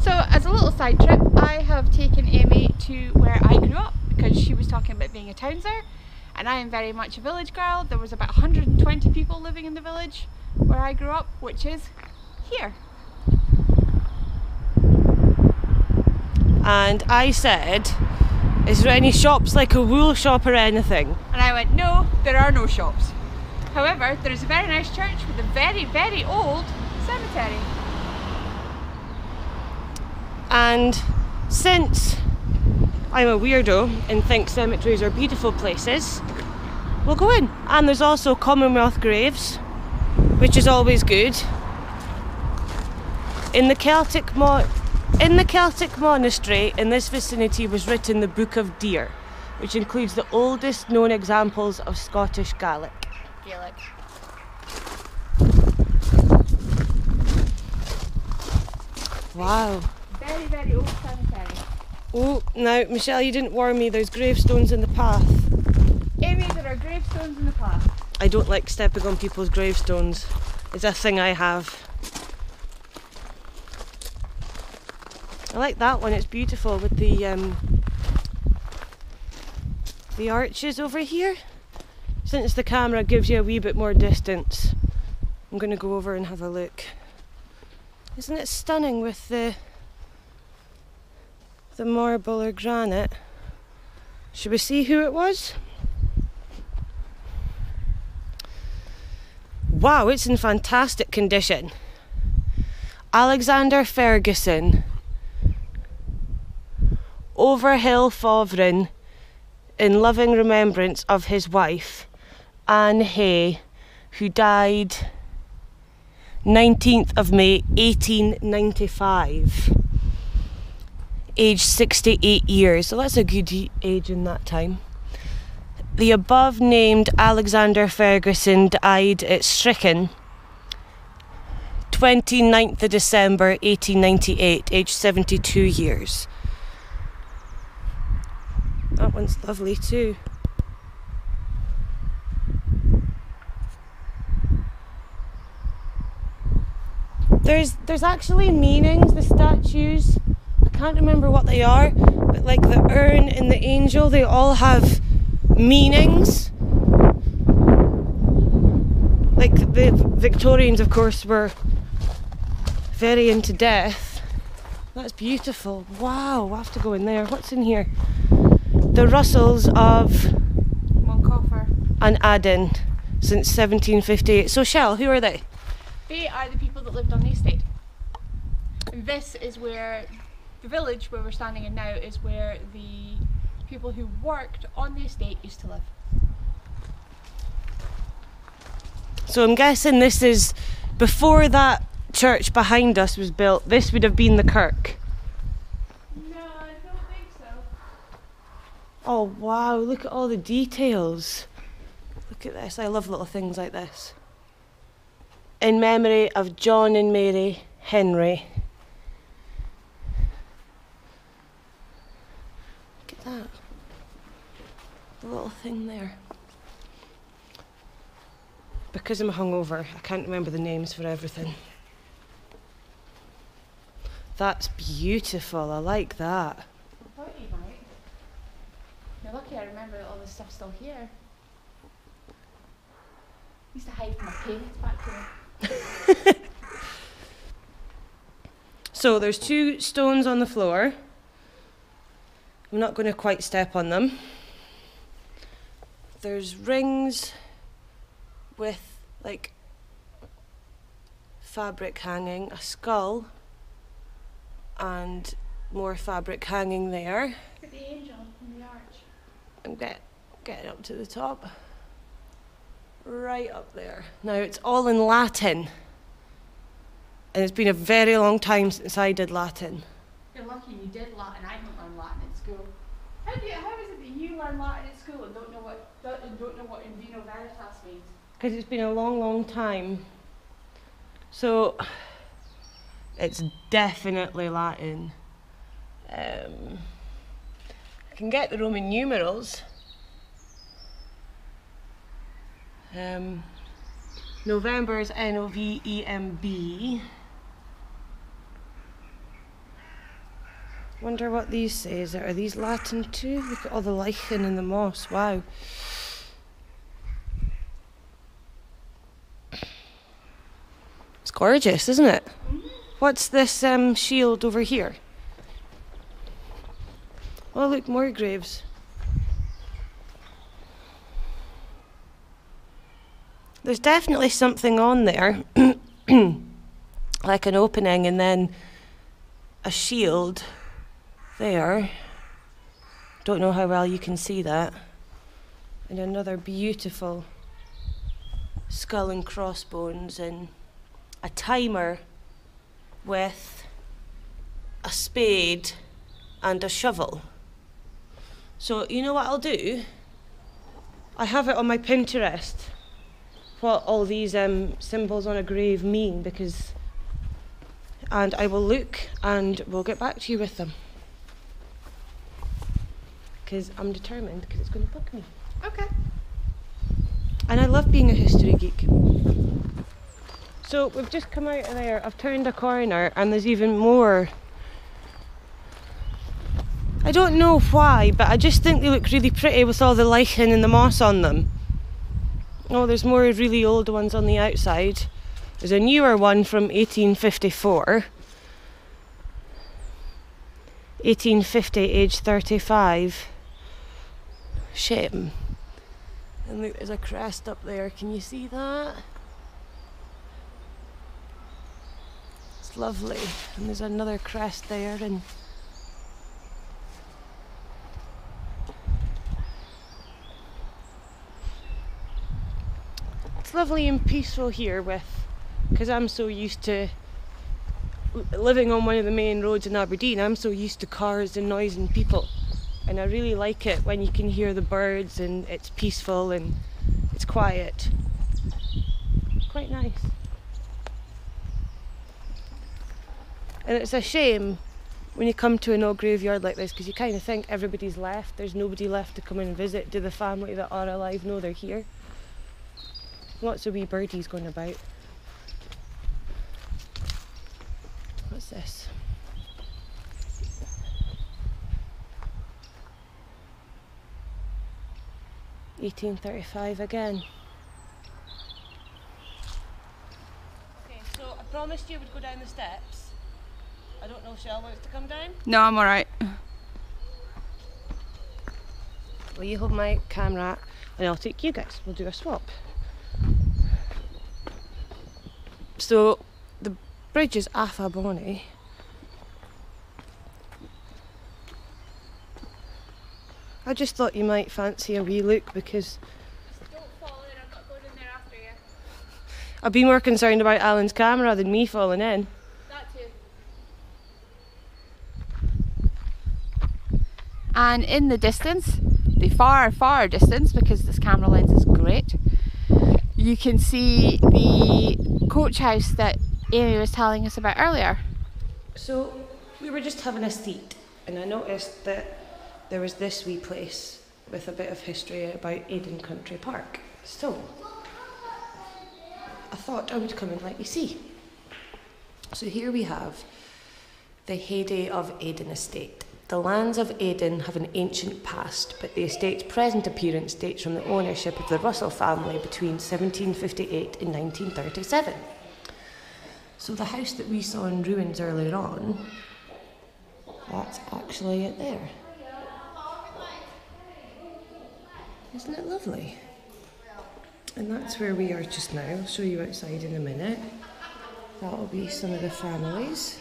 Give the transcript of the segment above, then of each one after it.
So as a little side trip, I have taken Amy to where I grew up because she was talking about being a Townser, and I am very much a village girl. There was about 120 people living in the village where I grew up, which is here. And I said, is there any shops like a wool shop or anything? And I went, no, there are no shops. However, there is a very nice church with a very, very old cemetery. And since I'm a weirdo and think cemeteries are beautiful places, we'll go in. And there's also Commonwealth graves, which is always good. In the Celtic monastery in this vicinity was written the Book of Deer, which includes the oldest known examples of Scottish Gaelic. Wow. Very, very old cemetery. Oh, now, Michelle, you didn't warn me, there's gravestones in the path. Amy, there are gravestones in the path. I don't like stepping on people's gravestones. It's a thing I have. I like that one, it's beautiful with the arches over here. Since the camera gives you a wee bit more distance, I'm going to go over and have a look. Isn't it stunning with the marble or granite? Should we see who it was? Wow, it's in fantastic condition. Alexander Ferguson, Overhill Fovrin, in loving remembrance of his wife, Anne Hay, who died 19th of May 1895, aged 68 years, so that's a good age in that time. The above named Alexander Ferguson died at Strichen 29th of December 1898, aged 72 years. That one's lovely too. There's actually meanings, the statues. I can't remember what they are, but like the urn and the angel, they all have meanings. Like the Victorians, of course, were very into death. That's beautiful. Wow, we'll have to go in there. What's in here? The Russells of Moncofer and Aden since 1758. So, Shell, who are they? They are the people that lived on the estate. And this is where the village where we're standing in now is where the people who worked on the estate used to live. So I'm guessing this is before that church behind us was built. This would have been the kirk. No, I don't think so. Oh wow, look at all the details. Look at this, I love little things like this. In memory of John and Mary Henry. Look at that. The little thing there. Because I'm hungover, I can't remember the names for everything. That's beautiful, I like that. I thought you might. You're lucky I remember that all this stuff's still here. I used to hide from my parents back here. So there's two stones on the floor. I'm not going to quite step on them. There's rings with like fabric hanging, a skull, and more fabric hanging there. Look at the angel in the arch. I'm getting up to the top. Right up there. Now it's all in Latin. And it's been a very long time since I did Latin. You're lucky you did Latin. I didn't learn Latin at school. How is it that you learn Latin at school and don't know what in vino veritas means? Because it's been a long, long time. So it's definitely Latin. I can get the Roman numerals. November is Novemb. Wonder what these say. Are these Latin too? Look at all the lichen and the moss. Wow. It's gorgeous, isn't it? What's this shield over here? Oh, look, more graves. There's definitely something on there, like an opening and then a shield there. Don't know how well you can see that. And another beautiful skull and crossbones and a timer with a spade and a shovel. So you know what I'll do? I have it on my Pinterest, what all these symbols on a grave mean, and I will look and we'll get back to you with them. Because I'm determined, because it's going to bug me. Okay. And I love being a history geek. So we've just come out of there, I've turned a corner and there's even more. I don't know why, but I just think they look really pretty with all the lichen and the moss on them. Oh, there's more really old ones on the outside. There's a newer one from 1854. 1850, age 35. Shame. And look, there's a crest up there. Can you see that? It's lovely. And there's another crest there, and it's lovely and peaceful here because I'm so used to living on one of the main roads in Aberdeen. I'm so used to cars and noise and people, and I really like it when you can hear the birds and it's peaceful and it's quiet. Quite nice. And it's a shame when you come to an old graveyard like this, because you kind of think everybody's left, there's nobody left to come and visit. Do the family that are alive know they're here? Lots of wee birdies going about. What's this? $1835 again. Okay, so I promised you would go down the steps. I don't know if Shell wants to come down. No, I'm alright. Well, you hold my camera and I'll take you guys. We'll do a swap. So the bridge is Affa Bonny. I just thought you might fancy a wee look, because Don't fall in, I'm not going in there after you. I'd be more concerned about Alan's camera than me falling in. That too. And in the distance, the far, far distance, because this camera lens is great, you can see the coach house that Amy was telling us about earlier. So we were just having a seat and I noticed that there was this wee place with a bit of history about Aden Country Park. So I thought I would come and let you see. So here we have the heyday of Aden Estate. The lands of Aden have an ancient past, but the estate's present appearance dates from the ownership of the Russell family between 1758 and 1937. So the house that we saw in ruins earlier on, that's actually it there. Isn't it lovely? And that's where we are just now. I'll show you outside in a minute. That'll be some of the families.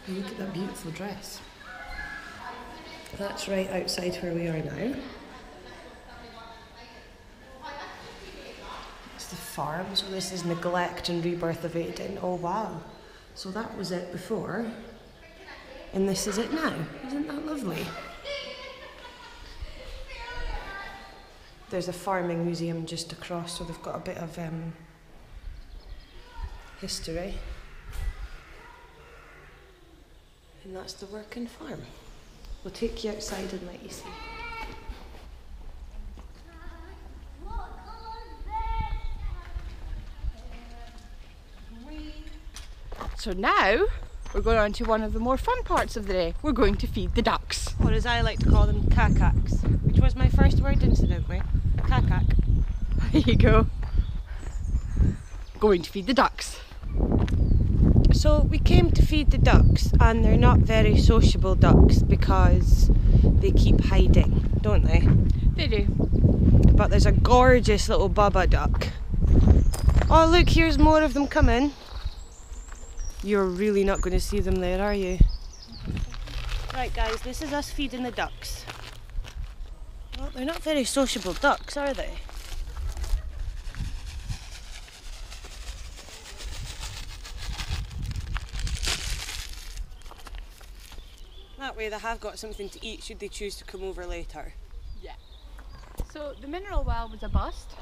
Look at that beautiful dress. That's right outside where we are now. It's the farm, so this is Neglect and Rebirth of Aden. Oh wow. So that was it before, and this is it now. Isn't that lovely? There's a farming museum just across, so they've got a bit of history. And that's the working farm. We'll take you outside and let you see. So now we're going on to one of the more fun parts of the day. We're going to feed the ducks. Or as I like to call them, kakaks, which was my first word incidentally. Kakak. There you go. Going to feed the ducks. So we came to feed the ducks, and they're not very sociable ducks because they keep hiding, don't they? They do. But there's a gorgeous little bubba duck. Oh look, here's more of them coming. You're really not going to see them there, are you? Right guys, this is us feeding the ducks. Well, they're not very sociable ducks, are they? That way they have got something to eat should they choose to come over later. Yeah. So the mineral well was a bust.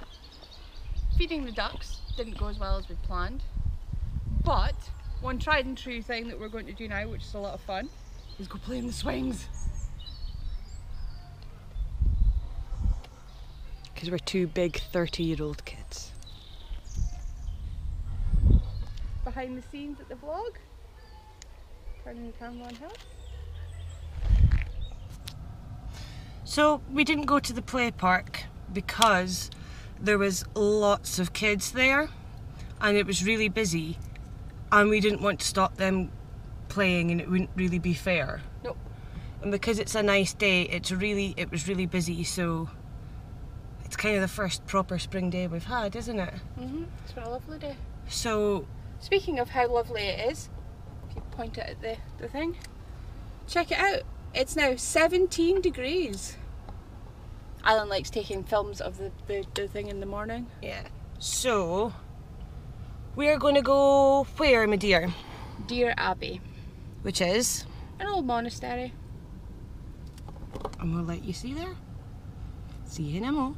Feeding the ducks didn't go as well as we planned. But one tried and true thing that we're going to do now, which is a lot of fun, is go play in the swings. Because we're two big 30-year-old kids. Behind the scenes at the vlog. Turning the camera on her. So we didn't go to the play park because there was lots of kids there and it was really busy, and we didn't want to stop them playing and it wouldn't really be fair. Nope. And because it's a nice day, it was really busy, so it's kind of the first proper spring day we've had, isn't it? It's been a lovely day. So Speaking of how lovely it is, if you point it at the thing, check it out. It's now 17 degrees. Alan likes taking films of the thing in the morning. yeah. So we're going to go where, my dear? Dear Abbey, Which is, an old monastery. and we'll let you see there. See you in a mo.